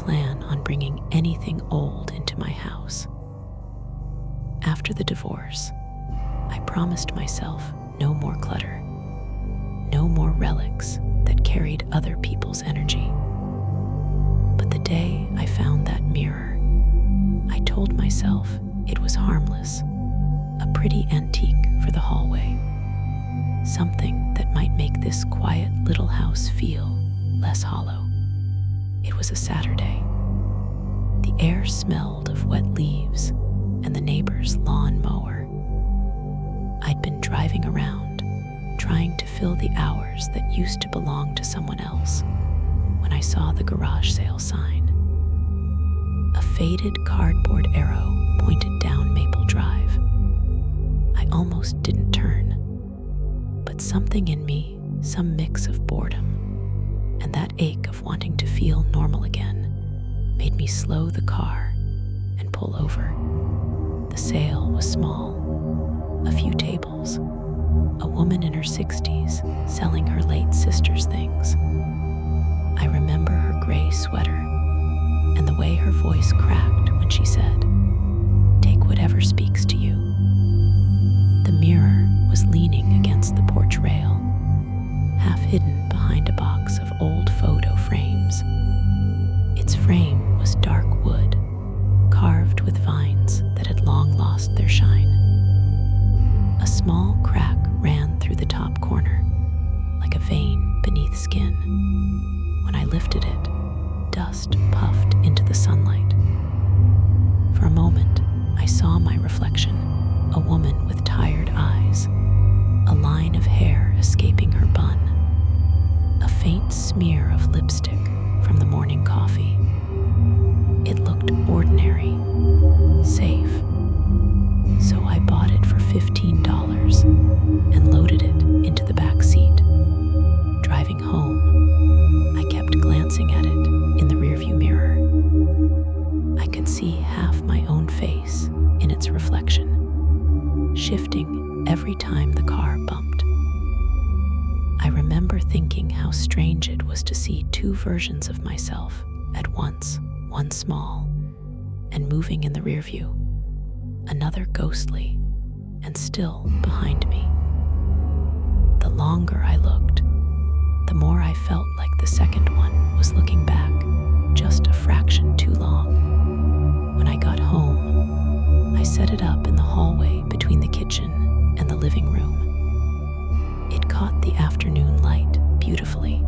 plan on bringing anything old into my house. After the divorce, I promised myself no more clutter, no more relics that carried other people's energy. But the day I found that mirror, I told myself it was harmless, a pretty antique for the hallway, something that might make this quiet little house feel less hollow. It was a Saturday. The air smelled of wet leaves and the neighbor's lawn mower. I'd been driving around, trying to fill the hours that used to belong to someone else, when I saw the garage sale sign. A faded cardboard arrow pointed down Maple Drive. I almost didn't turn, but something in me, some mix of boredom and that ache of wanting to feel normal again, made me slow the car and pull over. The sale was small, a few tables, a woman in her 60s selling her late sister's things. I remember her gray sweater and the way her voice cracked when she said, "Take whatever speaks to you." The mirror was leaning against the porch rail, half hidden behind a box of old photo frames. Its frame was dark wood, carved with vines that had long lost their shine. A small crack ran through the top corner, like a vein beneath skin. When I lifted it, dust puffed into the sunlight. For a moment, I saw my reflection, a woman with tired eyes, a line of hair escaping her bun, a faint smear of lipstick from the morning coffee. It looked ordinary, safe. So I bought it for $15 and loaded it into the back seat. Driving home, I kept glancing at it in the rearview mirror. I could see half my own face in its reflection, shifting every time the car bumped. I remember thinking how strange it was to see two versions of myself at once, one small and moving in the rearview, another ghostly and still behind me. The longer I looked, the more I felt like the second one was looking back, just a fraction too long. When I got home, I set it up in the hallway between the kitchen and the living room. It caught the afternoon light beautifully.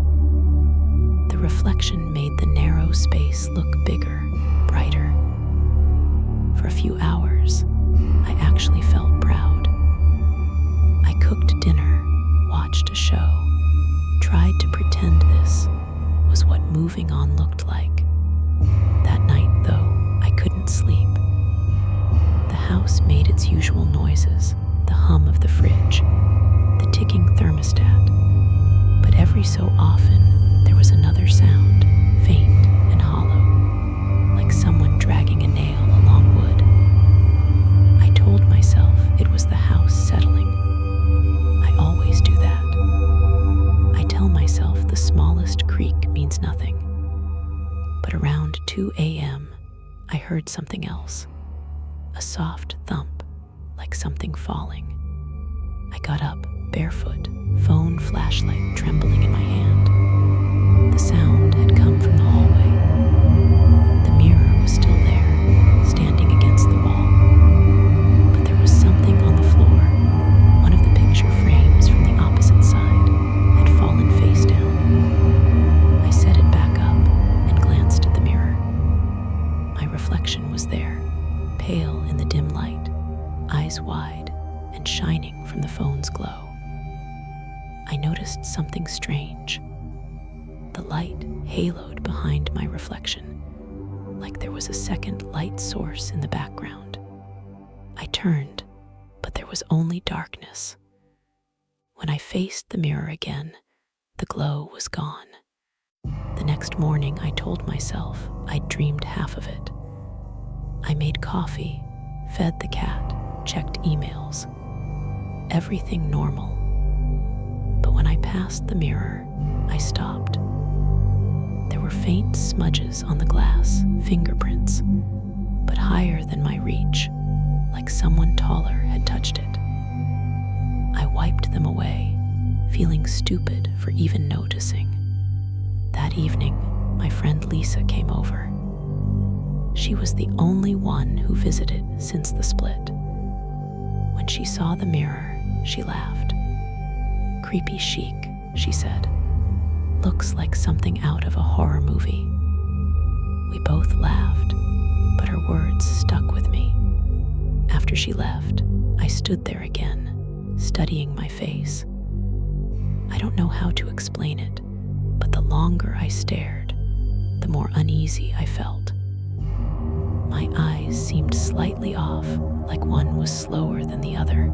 The reflection made the narrow space look bigger, brighter. For a few hours, I actually felt proud. I cooked dinner, watched a show, tried to pretend this was what moving on looked like. That night, though, I couldn't sleep. The house made its usual noises, the hum of the fridge, the ticking thermostat. But every so often, there was another sound, faint and hollow, like someone dragging a nail along wood. I told myself it was the house settling. I always do that. I tell myself the smallest creak means nothing. But around 2 a.m., I heard something else, a soft thump, like something falling. I got up, barefoot, phone flashlight trembling in my hand. The sound had come from the hallway. The mirror was still there, standing against the wall. But there was something on the floor. One of the picture frames from the opposite side had fallen face down. I set it back up and glanced at the mirror. My reflection was there, pale in the dim light, eyes wide and shining from the phone's glow. I noticed something strange. The light haloed behind my reflection, like there was a second light source in the background. I turned, but there was only darkness. When I faced the mirror again, the glow was gone. The next morning, I told myself I'd dreamed half of it. I made coffee, fed the cat, checked emails. Everything normal. But when I passed the mirror, I stopped. There were faint smudges on the glass, fingerprints, but higher than my reach, like someone taller had touched it. I wiped them away, feeling stupid for even noticing. That evening, my friend Lisa came over. She was the only one who visited since the split. When she saw the mirror, she laughed. "Creepy chic," she said. "Looks like something out of a horror movie." We both laughed, but her words stuck with me. After she left, I stood there again, studying my face. I don't know how to explain it, but the longer I stared, the more uneasy I felt. My eyes seemed slightly off, like one was slower than the other.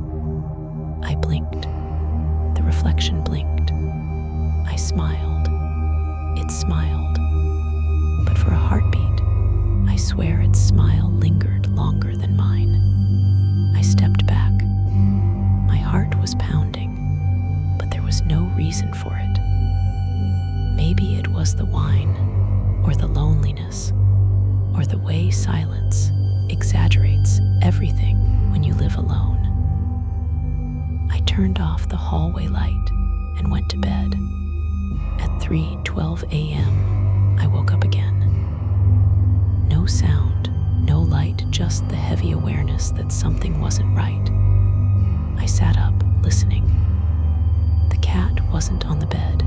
I blinked. The reflection blinked. I smiled. It smiled. But for a heartbeat, I swear its smile lingered longer than mine. I stepped back. My heart was pounding, but there was no reason for it. Maybe it was the wine, or the loneliness, or the way silence exaggerates everything when you live alone. I turned off the hallway light and went to bed. At 3:12 a.m., I woke up again. No sound, no light, just the heavy awareness that something wasn't right. I sat up, listening. The cat wasn't on the bed.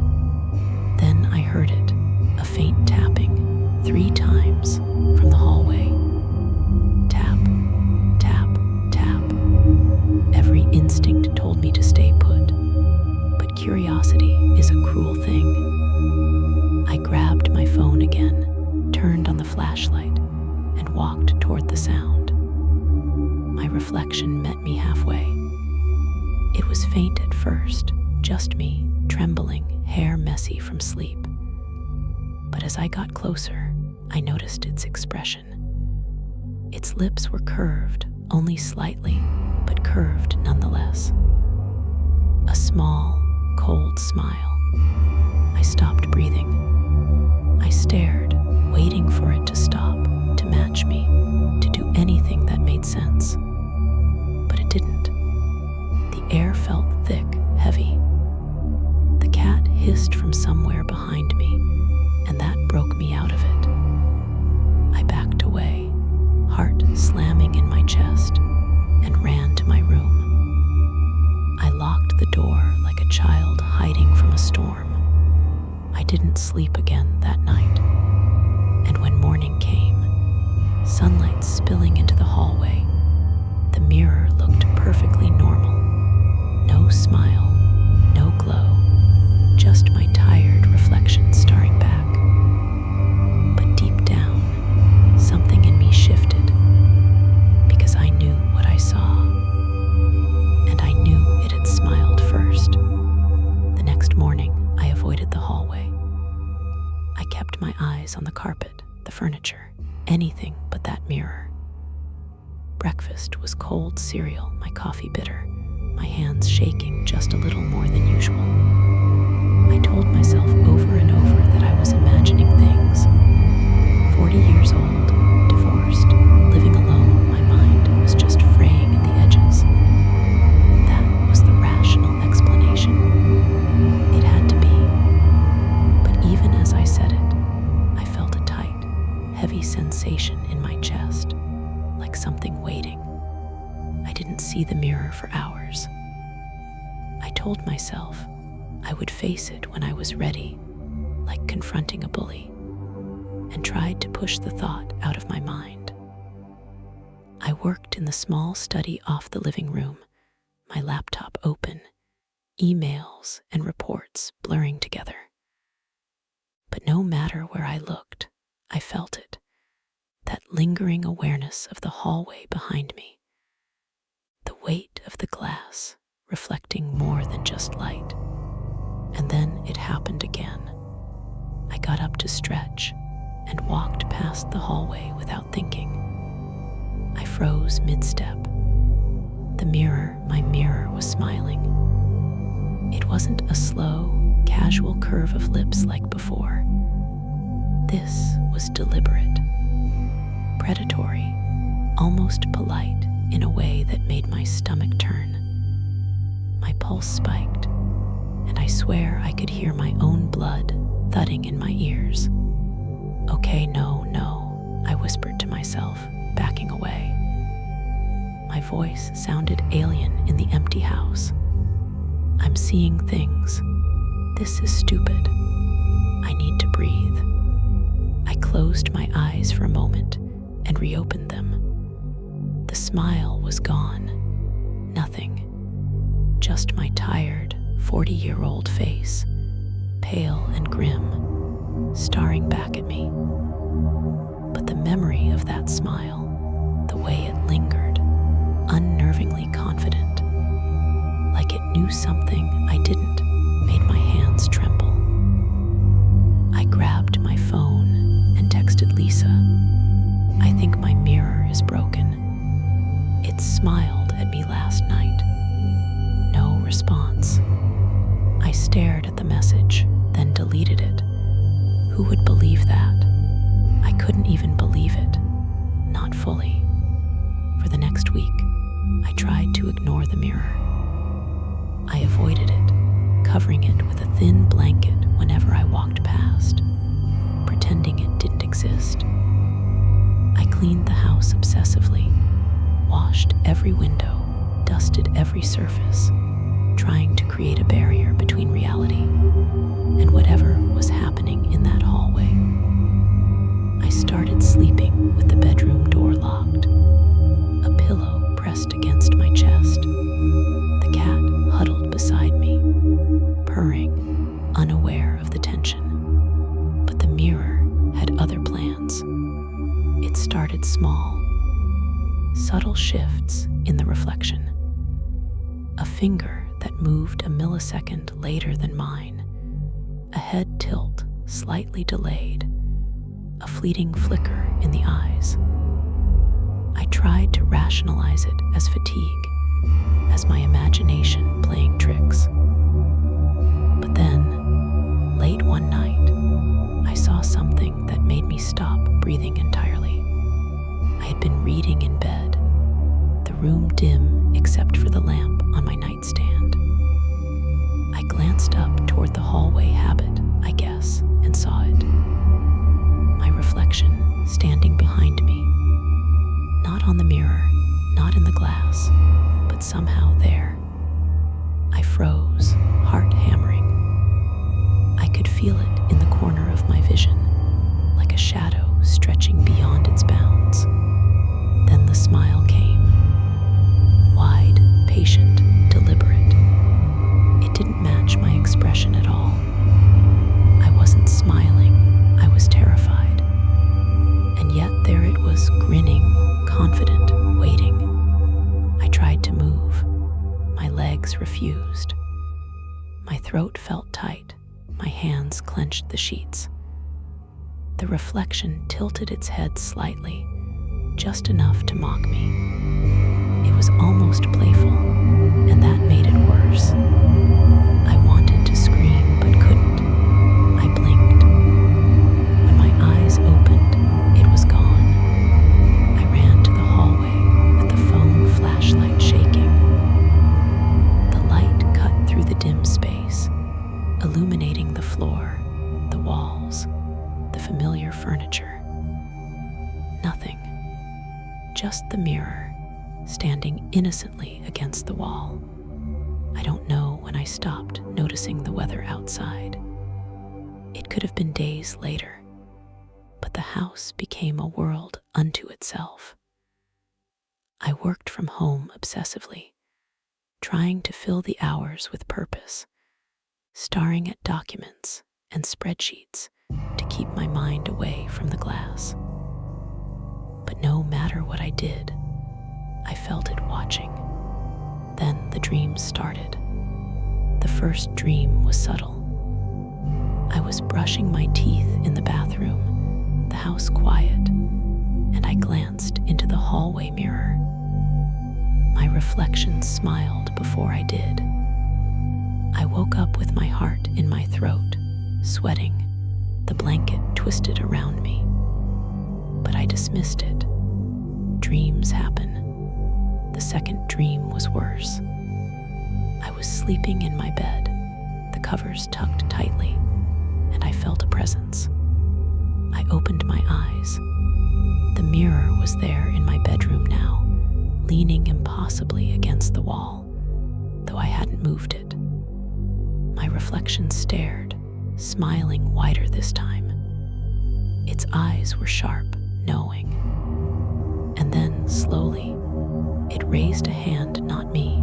Then I heard it, a faint tapping, 3 times from the hallway. Tap, tap, tap. Every instinct told me to stay put, but curiosity is a cruel thing. I grabbed my phone again, turned on the flashlight, and walked toward the sound. My reflection met me halfway. It was faint at first, just me, trembling, hair messy from sleep. But as I got closer, I noticed its expression. Its lips were curved, only slightly, but curved nonetheless. A small, cold smile. I stopped breathing. I stared, waiting for it to stop, to match me, to do anything that made sense. But it didn't. The air felt thick, heavy. The cat hissed from somewhere behind me, and that broke me out of it. I backed away, heart slamming in my chest, and ran to my room. I locked the door like a child hiding from a storm. I didn't sleep again that night. And when morning came, sunlight spilling into the hallway, the mirror looked perfectly normal. No smile, no glow, just my tired reflection staring back. But deep down, something in me shifted, because I knew what I saw. And I knew it had smiled first. The next morning, I avoided the hallway. I kept my eyes on the carpet, the furniture, anything but that mirror. Breakfast was cold cereal, my coffee bitter, my hands shaking just a little more than usual. I told myself over and over that I was imagining things. 40 years old, divorced, living alone, my mind was just fraying at the edges. That was the rational explanation. It had to be. But even as I said it, I felt a tight, heavy sensation in my chest, like something waiting. I didn't see the mirror for hours. I told myself I would face it when I was ready, like confronting a bully, and tried to push the thought out of my mind. I worked in the small study off the living room, my laptop open, emails and reports blurring together. But no matter where I looked, I felt it, that lingering awareness of the hallway behind me, the weight of the glass reflecting more than just light. And then it happened again. I got up to stretch and walked past the hallway without thinking. I froze mid-step. The mirror, my mirror, was smiling. It wasn't a slow, casual curve of lips like before. This was deliberate, predatory, almost polite in a way that made my stomach turn. My pulse spiked, and I swear I could hear my own blood thudding in my ears. "Okay, no, I whispered to myself, backing away. My voice sounded alien in the empty house. "I'm seeing things. This is stupid. I need to breathe." I closed my eyes for a moment and reopened them. The smile was gone. Nothing. Just my tired, 40-year-old face, pale and grim, staring back at me. But the memory of that smile, the way it lingered, unnervingly confident, like it knew something I didn't, made my hands tremble. I grabbed my phone and texted Lisa. "I think my mirror is broken. It smiled at me last night." No response. I stared at the message, then deleted it. Who would believe that? I couldn't even believe it. Not fully. For the next week, I tried to ignore the mirror. I avoided it, covering it with a thin blanket whenever I walked past, pretending it didn't exist. I cleaned the house obsessively, washed every window, dusted every surface, trying to create a barrier between reality and whatever was happening in that hallway. I started sleeping with the bedroom door locked, a pillow pressed against my chest, the cat huddled beside me, purring, unaware of the tension. But the mirror had other plans. It started small, subtle shifts in the reflection. A finger that moved a millisecond later than mine, a head tilt slightly delayed, a fleeting flicker in the eyes. I tried to rationalize it as fatigue, as my imagination playing tricks. But then, late one night, I saw something that made me stop breathing entirely. I had been reading in bed, the room dim except for the lamp on my nightstand. I glanced up toward the hallway habit, I guess, and saw it. My reflection standing behind me. Not on the mirror, not in the glass, but somehow there. I froze, heart hammering. I could feel it in the corner of my vision, like a shadow stretching beyond its bounds. Then the smile came. Wide, patient, deliberate. It didn't match my expression at all. I wasn't smiling, I was terrified. And yet there it was, grinning, confident, waiting. I tried to move. My legs refused. My throat felt tight. My hands clenched the sheets. The reflection tilted its head slightly, just enough to mock me. It was almost playful, and that made it worse. I wanted to scream, but couldn't. I blinked. When my eyes opened, it was gone. I ran to the hallway with the phone flashlight shaking. The light cut through the dim space, illuminating the floor, the walls, the familiar furniture. Nothing. Just the mirror, standing innocently against the wall. I don't know when I stopped noticing the weather outside. It could have been days later, but the house became a world unto itself. I worked from home obsessively, trying to fill the hours with purpose, staring at documents and spreadsheets to keep my mind away from the glass. But no matter what I did, I felt it watching. Then the dreams started. The first dream was subtle. I was brushing my teeth in the bathroom, the house quiet, and I glanced into the hallway mirror. My reflection smiled before I did. I woke up with my heart in my throat, sweating, the blanket twisted around me. But I dismissed it. Dreams happen. The second dream was worse. I was sleeping in my bed, the covers tucked tightly, and I felt a presence. I opened my eyes. The mirror was there in my bedroom now, leaning impossibly against the wall, though I hadn't moved it. My reflection stared, smiling wider this time. Its eyes were sharp, knowing. And then, slowly, it raised a hand, not me,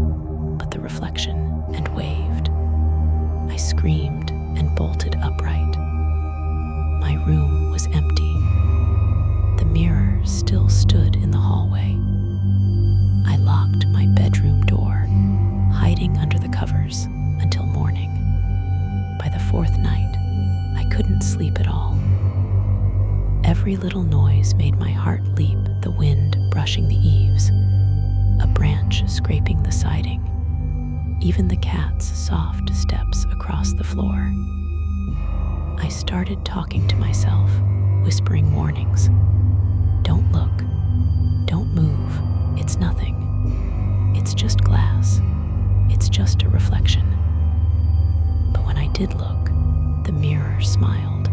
but the reflection, and waved. I screamed and bolted upright. My room was empty. The mirror still stood in the hallway. I locked my bedroom door, hiding under the covers until morning. By the fourth night, I couldn't sleep at all. Every little noise made my heart leap, the wind brushing the eaves, a branch scraping the siding, even the cat's soft steps across the floor. I started talking to myself, whispering warnings. Don't look. Don't move. It's nothing. It's just glass. It's just a reflection. But when I did look, the mirror smiled.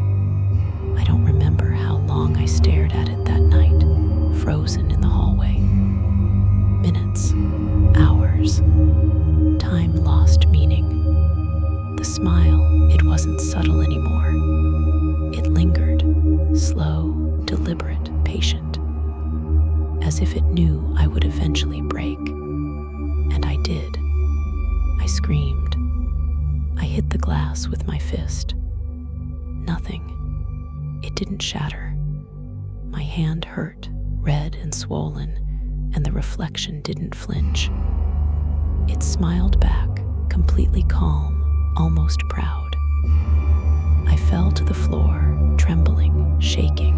I don't remember how long I stared at it that night, frozen in the hallway. Minutes, hours, time lost meaning. The smile, it wasn't subtle anymore. It lingered, slow, deliberate, patient, as if it knew I would eventually break. And I did. I screamed. I hit the glass with my fist. Nothing. It didn't shatter. My hand hurt, red and swollen, and the reflection didn't flinch. It smiled back, completely calm, almost proud. I fell to the floor, trembling, shaking.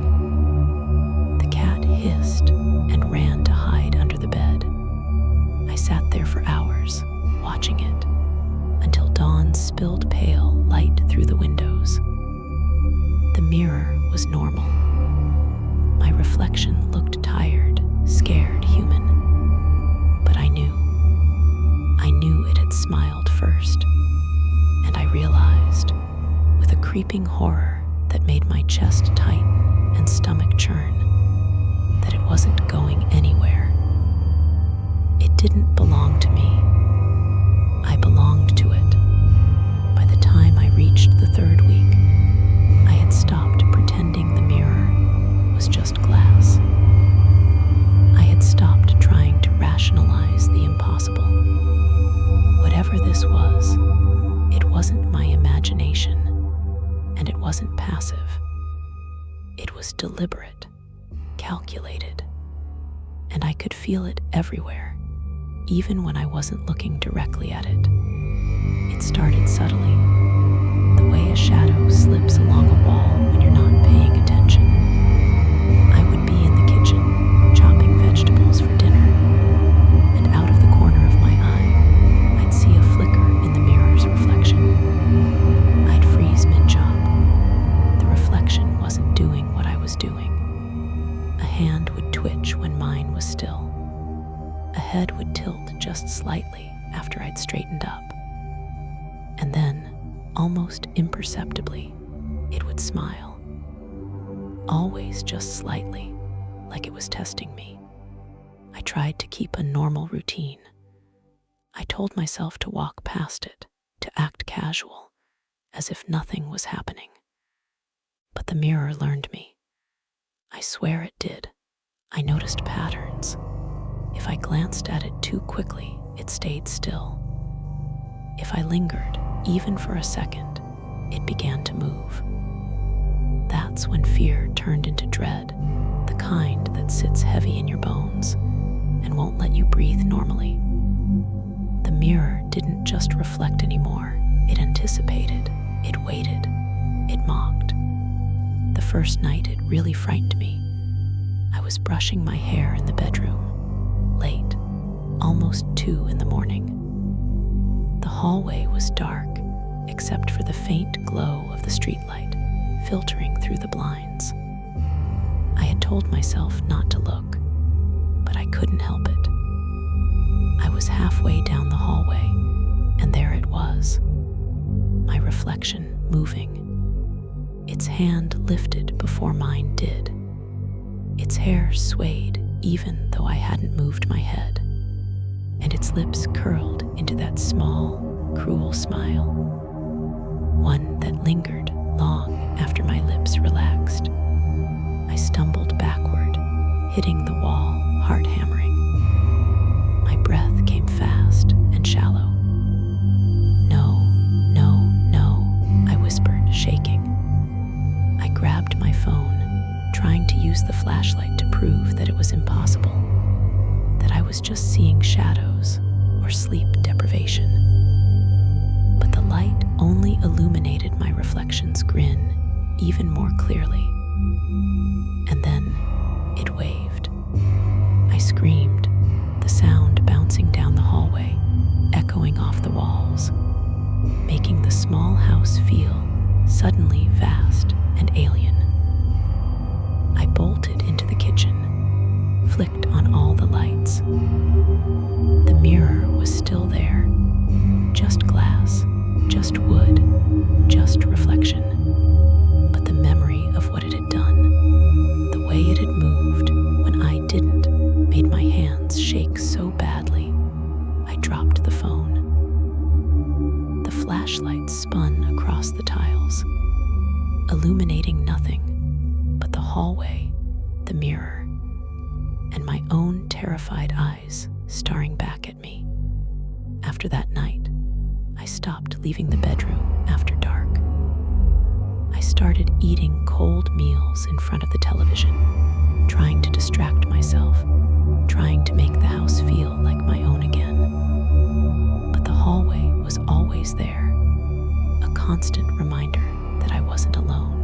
The cat hissed and ran to hide under the bed. I sat there for hours, watching it, until dawn spilled pale light through the windows. The mirror was normal. My reflection looked tired, scared, human. But I knew it had smiled first. And I realized, with a creeping horror that made my chest tighten and stomach churn, that it wasn't going anywhere. It didn't belong to me. I belonged to it. By the time I reached the third week, I had stopped pretending the mirror was just glass. I had stopped trying to rationalize the impossible. Whatever this was, it wasn't my imagination, and it wasn't passive. It was deliberate, calculated, and I could feel it everywhere, even when I wasn't looking directly at it. It started subtly, the way a shadow slips along a wall when you're not paying attention. I would be in the kitchen, chopping vegetables for dinner, and out of the corner of my eye, I'd see a flicker in the mirror's reflection. I'd freeze mid-chop. The reflection wasn't doing what I was doing. A hand would twitch when mine was still. A head would tilt just slightly after I'd straightened up. And then, almost imperceptibly, it would smile. Always just slightly, like it was testing me. I tried to keep a normal routine. I told myself to walk past it, to act casual, as if nothing was happening. But the mirror learned me. I swear it did. I noticed patterns. If I glanced at it too quickly, it stayed still. If I lingered, even for a second, it began to move. That's when fear turned into dread, the kind that sits heavy in your bones and won't let you breathe normally. The mirror didn't just reflect anymore. It anticipated, it waited, it mocked. The first night it really frightened me. I was brushing my hair in the bedroom, late, almost 2 in the morning. The hallway was dark, except for the faint glow of the streetlight, filtering through the blinds. I had told myself not to look, but I couldn't help it. I was halfway down the hallway, and there it was, my reflection moving. Its hand lifted before mine did. Its hair swayed even though I hadn't moved my head, and its lips curled into that small, cruel smile, one that lingered long after my lips relaxed. I stumbled backward, hitting the wall, heart hammering. My breath came fast and shallow. No, no, no, I whispered, shaking. I grabbed my phone, trying to use the flashlight to prove that it was impossible, that I was just seeing shadows or sleep deprivation. But the light only illuminated my reflection's grin even more clearly. And then it waved. I screamed, the sound bouncing down the hallway, echoing off the walls, making the small house feel suddenly vast and alien. I bolted into the kitchen, flicked on all the lights. The mirror was still there, just glass, just wood, just reflection. But the memory of what it had done, the way it had moved when I didn't, made my hands shake so badly, I dropped the phone. The flashlight spun across the tiles, illuminating nothing but the hallway, the mirror, and my own terrified eyes staring back at me. After that night, I stopped leaving the bedroom after dark. I started eating cold meals in front of the television, trying to distract myself, trying to make the house feel like my own again. But the hallway was always there, a constant reminder that I wasn't alone.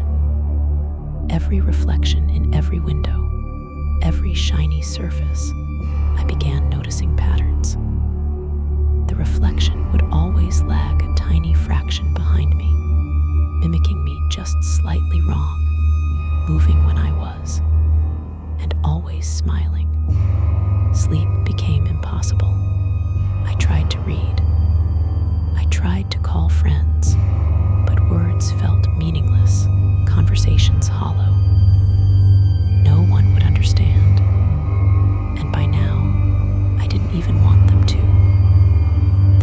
Every reflection in every window, every shiny surface, I began noticing patterns. The reflection would always lag a tiny fraction behind me, mimicking me just slightly wrong, moving when I was, and always smiling. Sleep became impossible. I tried to read. I tried to call friends, but words felt meaningless, conversations hollow. No one would understand, and by now, I didn't even want them to.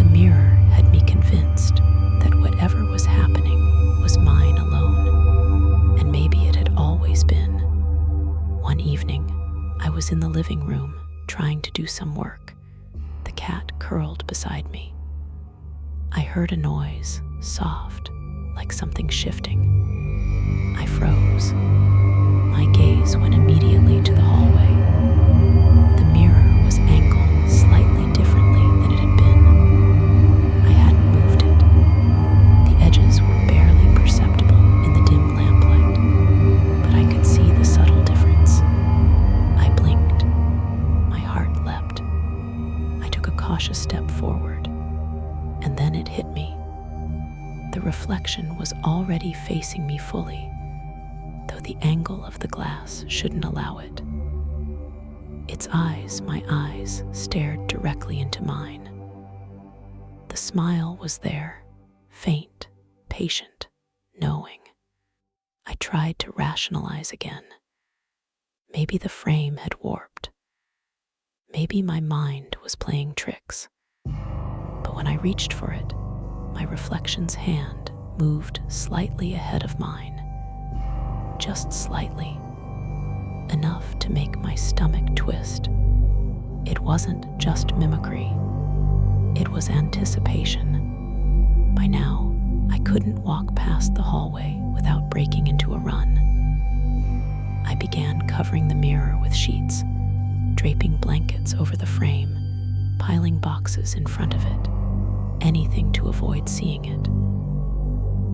The mirror had me convinced that whatever was happening was mine alone, and maybe it had always been. One evening, I was in the living room trying to do some work. The cat curled beside me. I heard a noise, soft, like something shifting. I froze. My gaze went immediately to the hallway. The mirror was angled slightly differently than it had been. I hadn't moved it. The edges were barely perceptible in the dim lamplight, but I could see the subtle difference. I blinked. My heart leapt. I took a cautious step forward, and then it hit me. The reflection was already facing me fully, though the angle of the glass shouldn't allow it. Its eyes, my eyes, stared directly into mine. The smile was there, faint, patient, knowing. I tried to rationalize again. Maybe the frame had warped. Maybe my mind was playing tricks. But when I reached for it, my reflection's hand moved slightly ahead of mine. Just slightly. Enough to make my stomach twist. It wasn't just mimicry. It was anticipation. By now, I couldn't walk past the hallway without breaking into a run. I began covering the mirror with sheets, draping blankets over the frame, piling boxes in front of it, anything to avoid seeing it.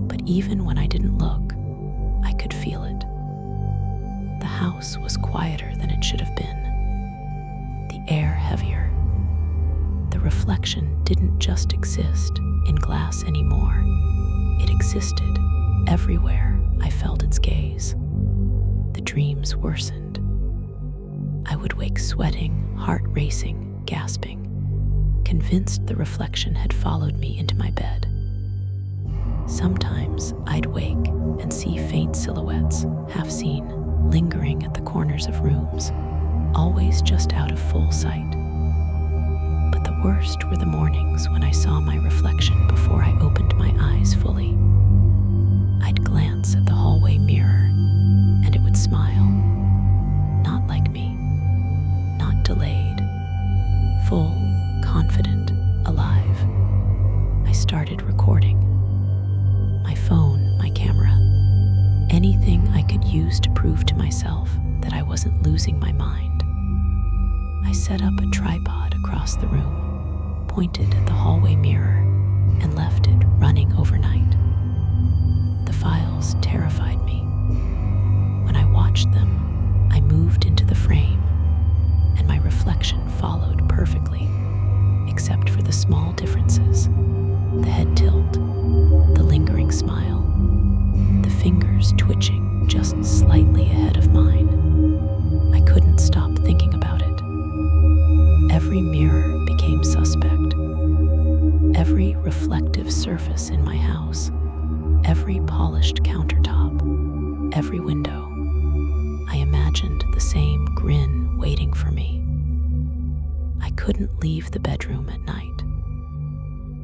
But even when I didn't look, I could feel it. The house was quieter than it should have been. The air heavier. The reflection didn't just exist in glass anymore. It existed everywhere I felt its gaze. The dreams worsened. I would wake sweating, heart racing, gasping, convinced the reflection had followed me into my bed. Sometimes I'd wake and see faint silhouettes, half seen, lingering at the corners of rooms, always just out of full sight. But the worst were the mornings when I saw my reflection before I opened my eyes fully. I'd glance at the hallway mirror, and it would smile. Not like me, not delayed, full, confident, alive. I started recording. My phone, my camera, anything I could use to prove to myself that I wasn't losing my mind. I set up a tripod across the room, pointed at the hallway mirror, and left it running overnight. The files terrified me. When I watched them, I moved into the frame, and my reflection followed perfectly, except for the small differences: the head tilt, the lingering smile, the fingers twitching just slightly ahead of mine. I couldn't stop thinking about it. Every mirror became suspect. Every reflective surface in my house, every polished countertop, every window. I imagined the same grin waiting for me. I couldn't leave the bedroom at night.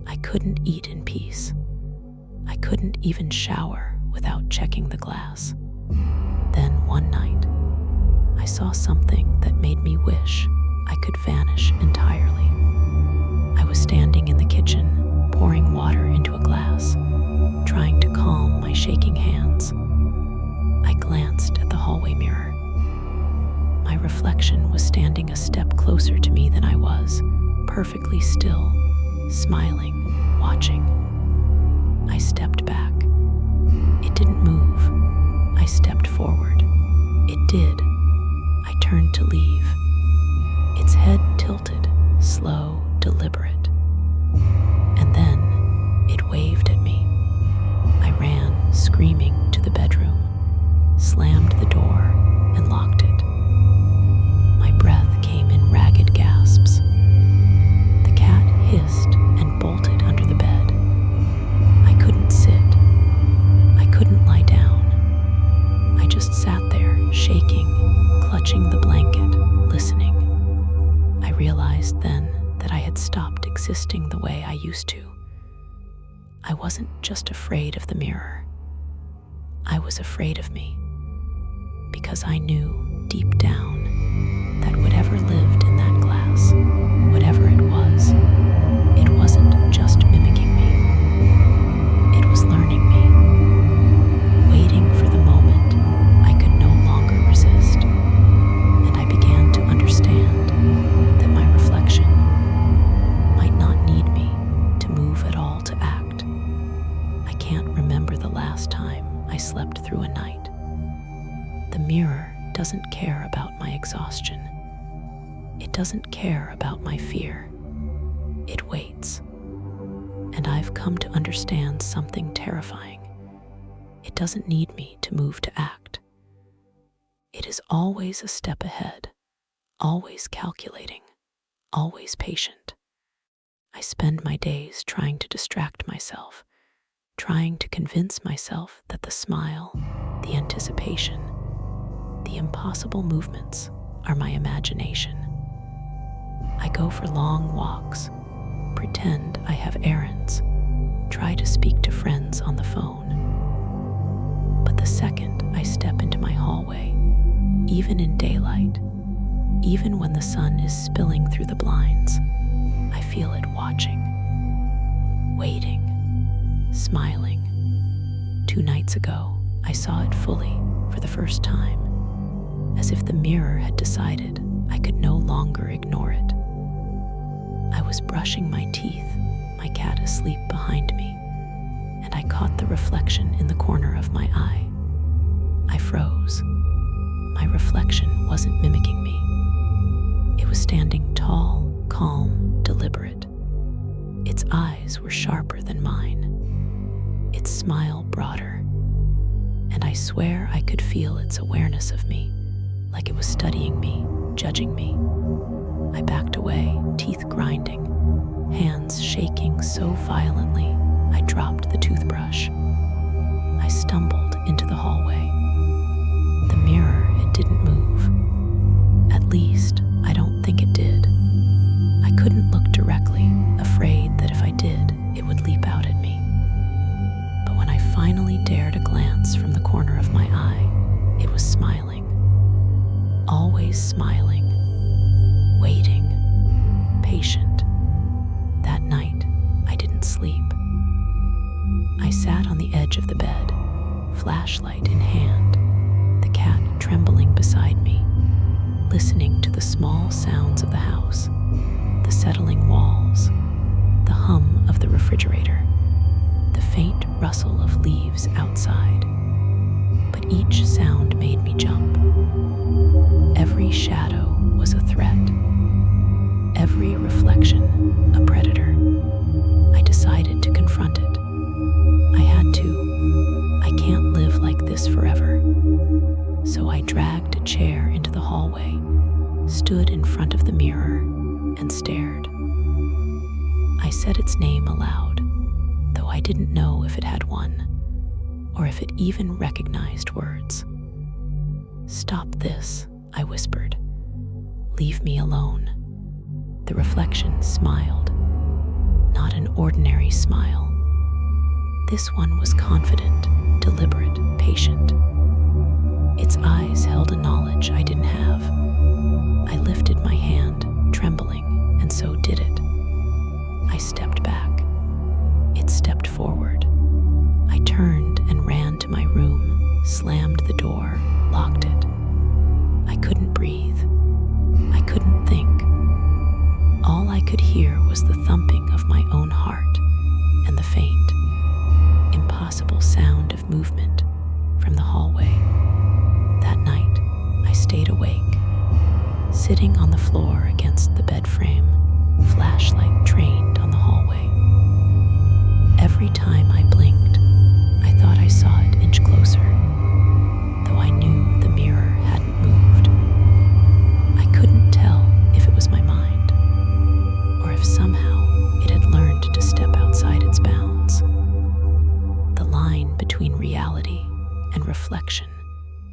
I couldn't eat in peace. I couldn't even shower without checking the glass. Then one night, I saw something that made me wish I could vanish entirely. I was standing in the kitchen, pouring water into a glass, trying to calm my shaking hands. I glanced at the hallway mirror. My reflection was standing a step closer to me than I was, perfectly still, smiling, watching. I stepped back. It didn't move. I stepped forward. It did. I turned to leave. Its head tilted, slow, deliberate. And then it waved at me. I ran, screaming, to the bedroom, slammed the door, and locked it. My breath came in ragged gasps. The cat hissed and bolted under the bed. I couldn't sit. I couldn't lie down. I just sat there, shaking, clutching the blanket, listening. I realized then that I had stopped existing the way I used to. I wasn't just afraid of the mirror. I was afraid of me, because I knew deep down that whatever lived in that glass, whatever it wasn't just mimicking me. It was learning me, waiting for the moment I could no longer resist. And I began to understand that my reflection might not need me to move at all to act. I can't remember the last time I slept through a night. The mirror doesn't care about my exhaustion. It doesn't care about my fear. It waits. And I've come to understand something terrifying. It doesn't need me to move to act. It is always a step ahead, always calculating, always patient. I spend my days trying to distract myself, trying to convince myself that the smile, the anticipation, the impossible movements are my imagination. I go for long walks, pretend I have errands, try to speak to friends on the phone. But the second I step into my hallway, even in daylight, even when the sun is spilling through the blinds, I feel it watching, waiting, smiling. 2 nights ago, I saw it fully for the first time, as if the mirror had decided I could no longer ignore it. I was brushing my teeth, my cat asleep behind me, and I caught the reflection in the corner of my eye. I froze. My reflection wasn't mimicking me. It was standing tall, calm, deliberate. Its eyes were sharper than mine, its smile broader, and I swear I could feel its awareness of me, like it was studying me, judging me. I backed away, teeth grinding, hands shaking so violently I dropped the toothbrush. I stumbled into the hallway. The mirror, it didn't move. At least, I don't think it did. I couldn't look directly, afraid that if I did, it would leap out at me. But when I finally dared a glance from the corner of my eye, it was smiling. Always smiling. Waiting. Patient. That night, I didn't sleep. I sat on the edge of the bed, flashlight in hand, the cat trembling beside me, listening to the small sounds of the house, the settling walls, the hum of the refrigerator, the faint rustle of leaves outside. But each sound made me jump. Every shadow was a threat. Every reflection a predator. I decided to confront it. I had to. I can't live like this forever. So I dragged a chair into the hallway, stood in front of the mirror, and stared. I said its name aloud, though I didn't know if it had one, or if it even recognized words. "Stop this," I whispered. "Leave me alone." The reflection smiled. Not an ordinary smile. This one was confident, deliberate, patient. Its eyes held a knowledge I didn't have. I lifted my hand, trembling, and so did it. I stepped back. It stepped forward. I turned and ran to my room, slammed the door, locked it. I couldn't breathe. I couldn't think. All I could hear was the thumping of my own heart and the faint, impossible sound of movement from the hallway. That night, I stayed awake, sitting on the floor against the bed frame, flashlight trained on the hallway. Every time I blinked, I thought I saw it inch closer, though I knew the mirror hadn't moved. I couldn't tell if it was my mind, or if somehow it had learned to step outside its bounds. The line between reality and reflection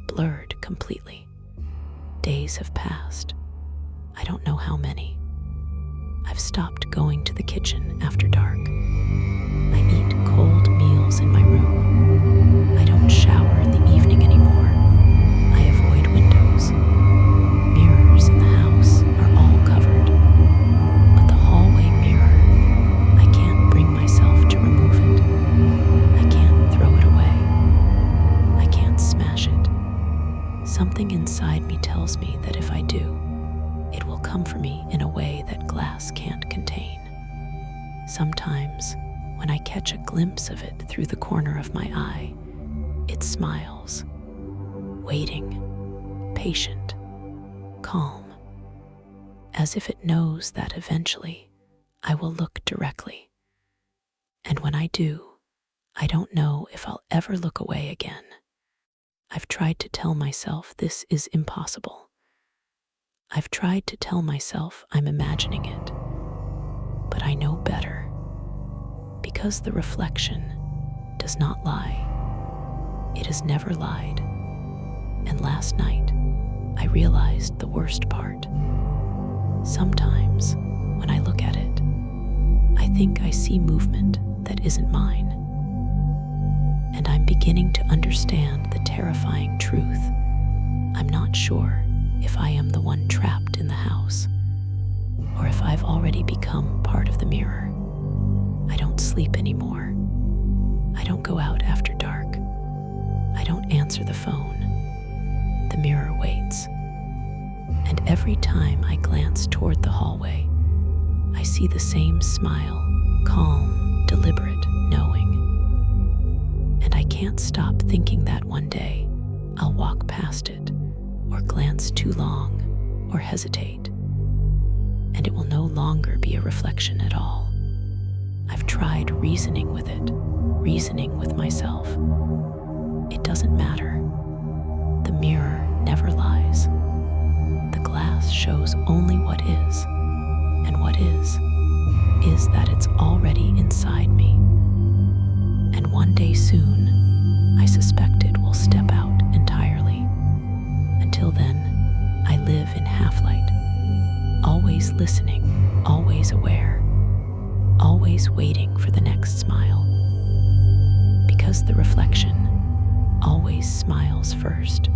blurred completely. Days have passed. I don't know how many. I've stopped going to the kitchen after dark. I eat cold meals in my room. I don't shower in the evening anymore. I avoid windows. Mirrors in the house are all covered. But the hallway mirror, I can't bring myself to remove it. I can't throw it away. I can't smash it. Something inside me tells me that if I do, it will come for me in a way that glass can't contain. Sometimes, when I catch a glimpse of it through the corner of my eye, it smiles, waiting, patient, calm, as if it knows that eventually I will look directly. And when I do, I don't know if I'll ever look away again. I've tried to tell myself this is impossible. I've tried to tell myself I'm imagining it, but I know better. Because the reflection does not lie. It has never lied. And last night, I realized the worst part. Sometimes, when I look at it, I think I see movement that isn't mine. And I'm beginning to understand the terrifying truth. I'm not sure if I am the one trapped in the house, or if I've already become part of the mirror. I don't sleep anymore. I don't go out after dark. I don't answer the phone. The mirror waits. And every time I glance toward the hallway, I see the same smile, calm, deliberate, knowing. And I can't stop thinking that one day I'll walk past it, or glance too long, or hesitate, and it will no longer be a reflection at all. I've tried reasoning with it, reasoning with myself. It doesn't matter. The mirror never lies. The glass shows only what is, and what is that it's already inside me. And one day soon, I suspect it will step out entirely. Until then, I live in half-light, always listening, always aware, always waiting for the next smile. Because the reflection always smiles first.